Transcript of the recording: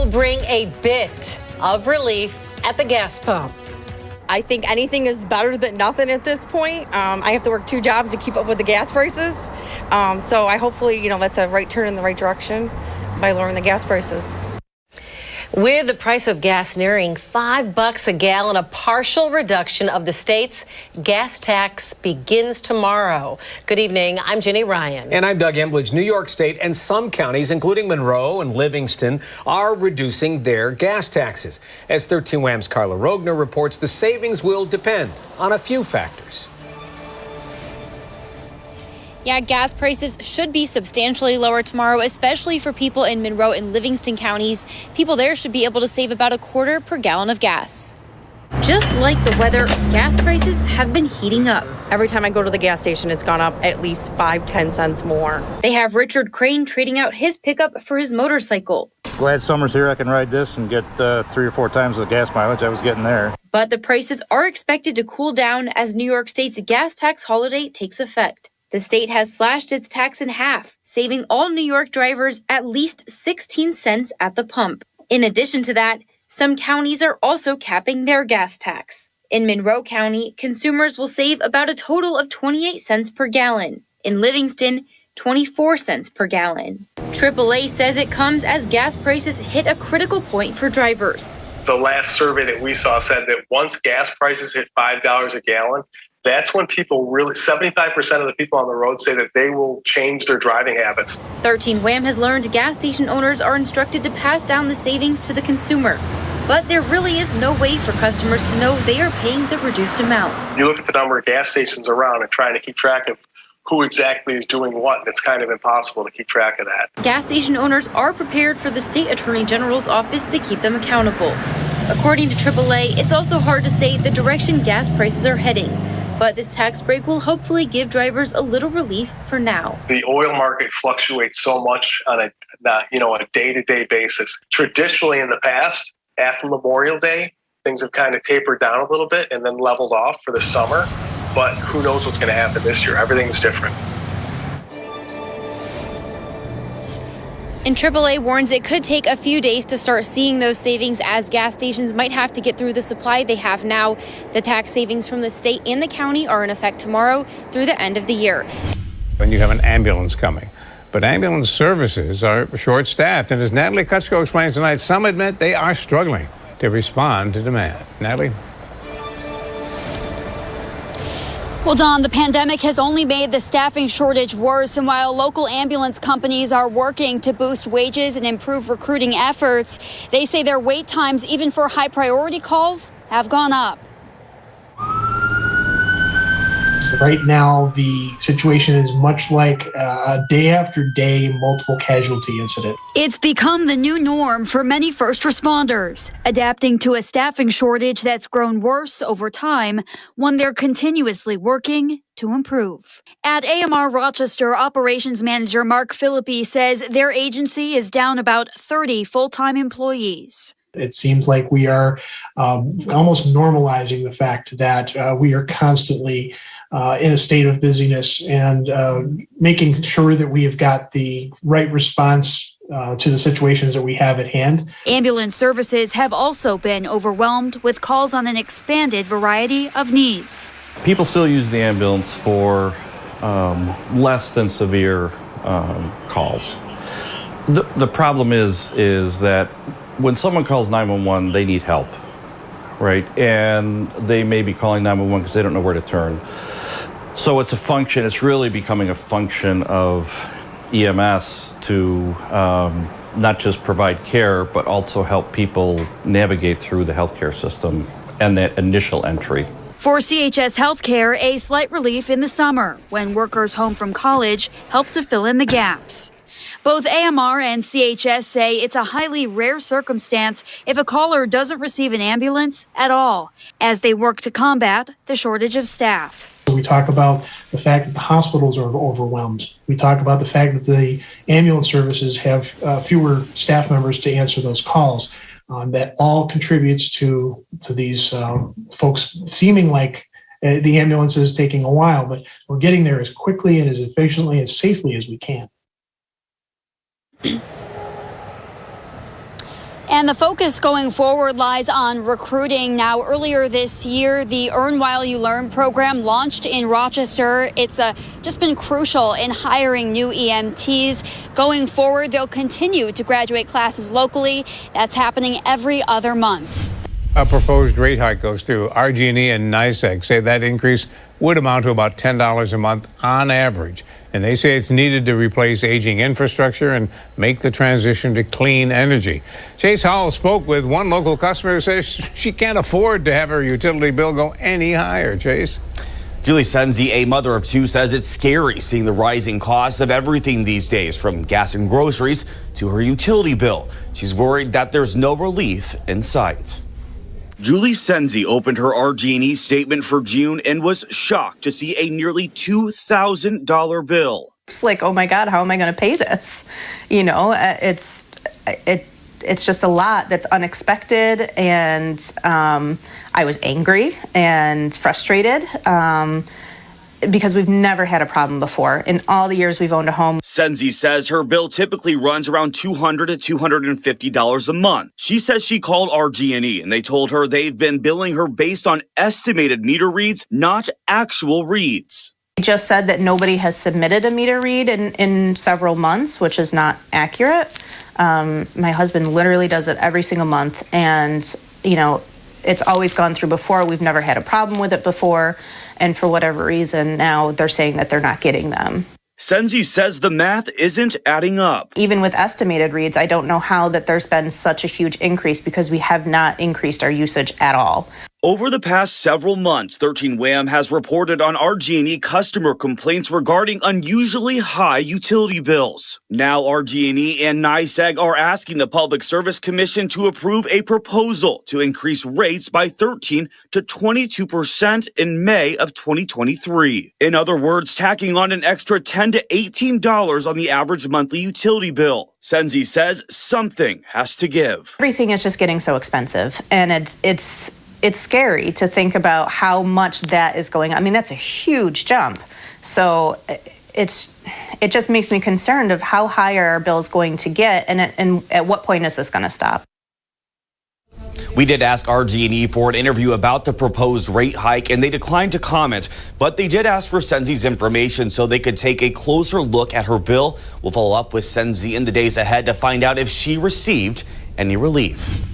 will bring a bit of relief at the gas pump. I think anything is better than nothing at this point. I have to work 2 jobs to keep up with the gas prices. So I hopefully, that's a right turn in the right direction by lowering the gas prices. With the price of gas nearing $5 a gallon, a partial reduction of the state's gas tax begins tomorrow. Good evening. I'm Jenny Ryan. And I'm Doug Embledge. New York State and some counties, including Monroe and Livingston, are reducing their gas taxes. As 13 WHAM's Carla Rogner reports, the savings will depend on a few factors. Yeah, gas prices should be substantially lower tomorrow, especially for people in Monroe and Livingston counties. People there should be able to save about $0.25 per gallon of gas. Just like the weather, gas prices have been heating up. Every time I go to the gas station, it's gone up at least 5-10 cents more. They have Richard Crane trading out his pickup for his motorcycle. Glad summer's here. I can ride this and get 3 or 4 times the gas mileage I was getting there. But the prices are expected to cool down as New York State's gas tax holiday takes effect. The state has slashed its tax in half, saving all New York drivers at least 16 cents at the pump. In addition to that, some counties are also capping their gas tax. In Monroe County, consumers will save about a total of 28 cents per gallon. In Livingston, 24 cents per gallon. AAA says it comes as gas prices hit a critical point for drivers. The last survey that we saw said that once gas prices hit $5 a gallon, that's when people really, 75% of the people on the road say that they will change their driving habits. 13 WHAM has learned gas station owners are instructed to pass down the savings to the consumer. But there really is no way for customers to know they are paying the reduced amount. You look at the number of gas stations around and trying to keep track of who exactly is doing what, and it's kind of impossible to keep track of that. Gas station owners are prepared for the state attorney general's office to keep them accountable. According to AAA, it's also hard to say the direction gas prices are heading. But this tax break will hopefully give drivers a little relief for now. The oil market fluctuates so much on a day-to-day basis. Traditionally in the past, after Memorial Day, things have kind of tapered down a little bit and then leveled off for the summer. But who knows what's going to happen this year? Everything's different. And AAA warns it could take a few days to start seeing those savings as gas stations might have to get through the supply they have now. The tax savings from the state and the county are in effect tomorrow through the end of the year. When you have an ambulance coming. But ambulance services are short-staffed. And as Natalie Kutsko explains tonight, some admit they are struggling to respond to demand. Natalie? Well, Don, the pandemic has only made the staffing shortage worse. And while local ambulance companies are working to boost wages and improve recruiting efforts, they say their wait times, even for high priority calls, have gone up. Right now, the situation is much like a day after day multiple casualty incident. It's become the new norm for many first responders, adapting to a staffing shortage that's grown worse over time, one they're continuously working to improve. At AMR Rochester, operations manager Mark Philippi says their agency is down about 30 full-time employees. It seems like we are almost normalizing the fact that we are constantly in a state of busyness and making sure that we have got the right response to the situations that we have at hand. Ambulance services have also been overwhelmed with calls on an expanded variety of needs. People still use the ambulance for less than severe calls. The problem is that when someone calls 911, they need help, right? And they may be calling 911 because they don't know where to turn. So it's really becoming a function of EMS to not just provide care, but also help people navigate through the healthcare system and that initial entry. For CHS Healthcare, a slight relief in the summer when workers home from college help to fill in the gaps. Both AMR and CHS say it's a highly rare circumstance if a caller doesn't receive an ambulance at all, as they work to combat the shortage of staff. We talk about the fact that the hospitals are overwhelmed. We talk about the fact that the ambulance services have fewer staff members to answer those calls. That all contributes to these folks seeming like the ambulance is taking a while, but we're getting there as quickly and as efficiently and safely as we can. And the focus going forward lies on recruiting. Now, earlier this year, the Earn While You Learn program launched in Rochester. It's just been crucial in hiring new EMTs. Going forward, they'll continue to graduate classes locally. That's happening every other month. A proposed rate hike goes through. RG&E and NYSEG say that increase would amount to about $10 a month on average. And they say it's needed to replace aging infrastructure and make the transition to clean energy. Chase Howell spoke with one local customer who says she can't afford to have her utility bill go any higher. Chase? Julie Senzi, a mother of two, says it's scary seeing the rising costs of everything these days, from gas and groceries to her utility bill. She's worried that there's no relief in sight. Julie Senzi opened her RG&E statement for June and was shocked to see a nearly $2,000 bill. It's like, oh my God, how am I going to pay this? You know, it's just a lot that's unexpected, and I was angry and frustrated because we've never had a problem before in all the years we've owned a home. Senzi says her bill typically runs around $200 to $250 a month. She says she called RG&E and they told her they've been billing her based on estimated meter reads, not actual reads. They just said that nobody has submitted a meter read in several months, which is not accurate. My husband literally does it every single month, and you know, it's always gone through before. We've never had a problem with it before. And for whatever reason, now they're saying that they're not getting them. Senzi says the math isn't adding up. Even with estimated reads, I don't know how that there's been such a huge increase, because we have not increased our usage at all. Over the past several months, 13 WHAM has reported on RG&E customer complaints regarding unusually high utility bills. Now RG&E and NYSEG are asking the Public Service Commission to approve a proposal to increase rates by 13 to 22% in May of 2023. In other words, tacking on an extra $10 to $18 on the average monthly utility bill. Senzi says something has to give. Everything is just getting so expensive, and it's scary to think about how much that is going on. I mean, that's a huge jump. So it just makes me concerned of how high are our bills going to get, and at what point is this going to stop? We did ask RG&E for an interview about the proposed rate hike, and they declined to comment, but they did ask for Senzi's information so they could take a closer look at her bill. We'll follow up with Senzi in the days ahead to find out if she received any relief.